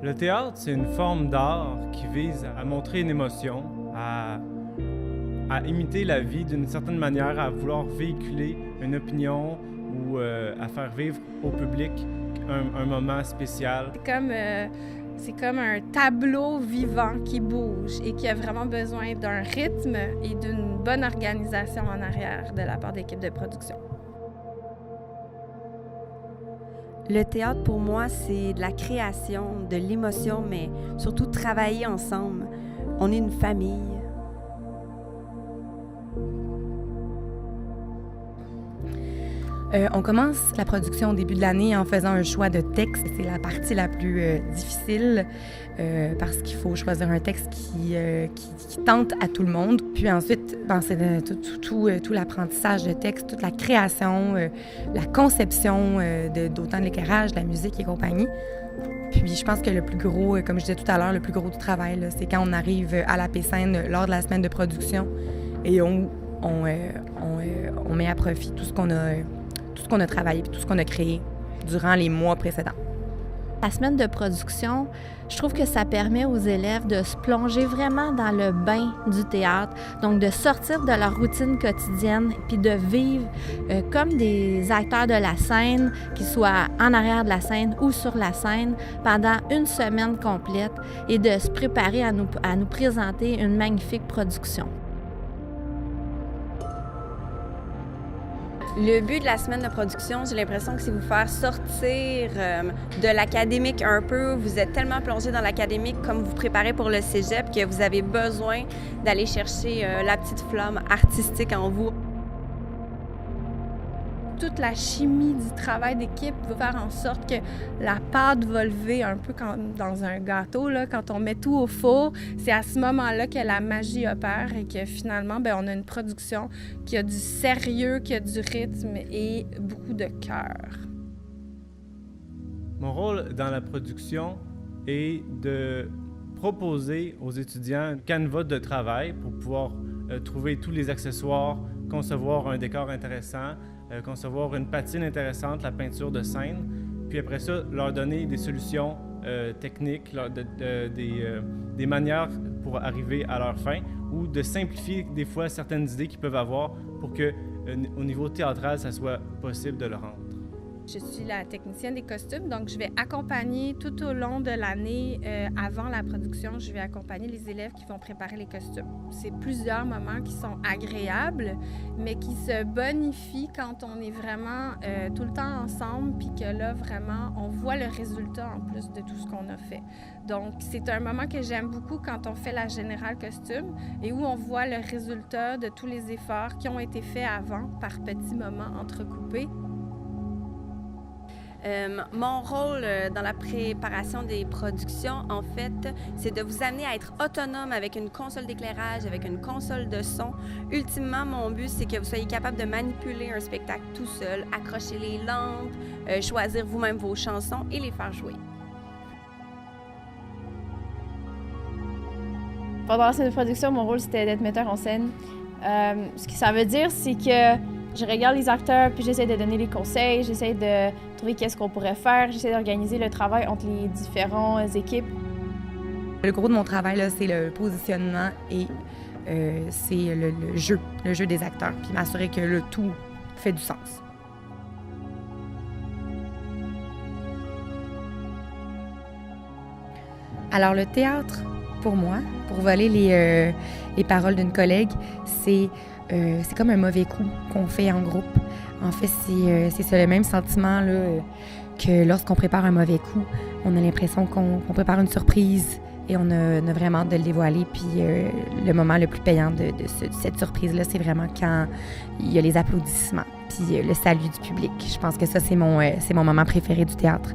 Le théâtre, c'est une forme d'art qui vise à montrer une émotion, à imiter la vie d'une certaine manière, à vouloir véhiculer une opinion ou à faire vivre au public un moment spécial. C'est comme un tableau vivant qui bouge et qui a vraiment besoin d'un rythme et d'une bonne organisation en arrière de la part d'équipe de production. Le théâtre, pour moi, c'est de la création, de l'émotion, mais surtout travailler ensemble. On est une famille. On commence la production au début de l'année en faisant un choix de texte. C'est la partie la plus difficile parce qu'il faut choisir un texte qui tente à tout le monde. Puis ensuite, c'est tout l'apprentissage de texte, toute la création, la conception d'autant de l'éclairage, de la musique et compagnie. Puis je pense que le plus gros, comme je disais tout à l'heure, le plus gros du travail, là, c'est quand on arrive à la P-Scène lors de la semaine de production et on met à profit tout ce qu'on a travaillé et tout ce qu'on a créé durant les mois précédents. La semaine de production, je trouve que ça permet aux élèves de se plonger vraiment dans le bain du théâtre, donc de sortir de leur routine quotidienne puis de vivre comme des acteurs de la scène, qu'ils soient en arrière de la scène ou sur la scène, pendant une semaine complète et de se préparer à nous présenter une magnifique production. Le but de la semaine de production, j'ai l'impression que c'est vous faire sortir de l'académique un peu. Vous êtes tellement plongé dans l'académique comme vous préparez pour le cégep que vous avez besoin d'aller chercher la petite flamme artistique en vous. Toute la chimie du travail d'équipe va faire en sorte que la pâte va lever un peu comme dans un gâteau. Là, quand on met tout au four, c'est à ce moment-là que la magie opère et que finalement, on a une production qui a du sérieux, qui a du rythme et beaucoup de cœur. Mon rôle dans la production est de proposer aux étudiants un canevas de travail pour pouvoir trouver tous les accessoires, concevoir un décor intéressant, concevoir une patine intéressante, la peinture de scène, puis après ça, leur donner des solutions techniques, des manières pour arriver à leur fin ou de simplifier des fois certaines idées qu'ils peuvent avoir pour que, au niveau théâtral, ça soit possible de le rendre. Je suis la technicienne des costumes, donc je vais accompagner tout au long de l'année, avant la production, je vais accompagner les élèves qui vont préparer les costumes. C'est plusieurs moments qui sont agréables, mais qui se bonifient quand on est vraiment tout le temps ensemble, puis que là, vraiment, on voit le résultat en plus de tout ce qu'on a fait. Donc, c'est un moment que j'aime beaucoup quand on fait la générale costume et où on voit le résultat de tous les efforts qui ont été faits avant par petits moments entrecoupés. Mon rôle dans la préparation des productions, en fait, c'est de vous amener à être autonome avec une console d'éclairage, avec une console de son. Ultimement, mon but, c'est que vous soyez capable de manipuler un spectacle tout seul, accrocher les lampes, choisir vous-même vos chansons et les faire jouer. Pendant la scène de production, mon rôle, c'était d'être metteur en scène. Ce que ça veut dire, c'est que je regarde les acteurs, puis j'essaie de donner les conseils, j'essaie de trouver qu'est-ce qu'on pourrait faire, j'essaie d'organiser le travail entre les différentes équipes. Le gros de mon travail, là, c'est le positionnement et c'est le jeu des acteurs, puis m'assurer que le tout fait du sens. Alors, le théâtre, pour moi, pour voler les paroles d'une collègue, c'est comme un mauvais coup qu'on fait en groupe. En fait, c'est ça, le même sentiment là, que lorsqu'on prépare un mauvais coup. On a l'impression qu'on prépare une surprise et on a vraiment de le dévoiler. Puis le moment le plus payant de cette surprise-là, c'est vraiment quand il y a les applaudissements puis le salut du public. Je pense que ça, c'est mon moment préféré du théâtre.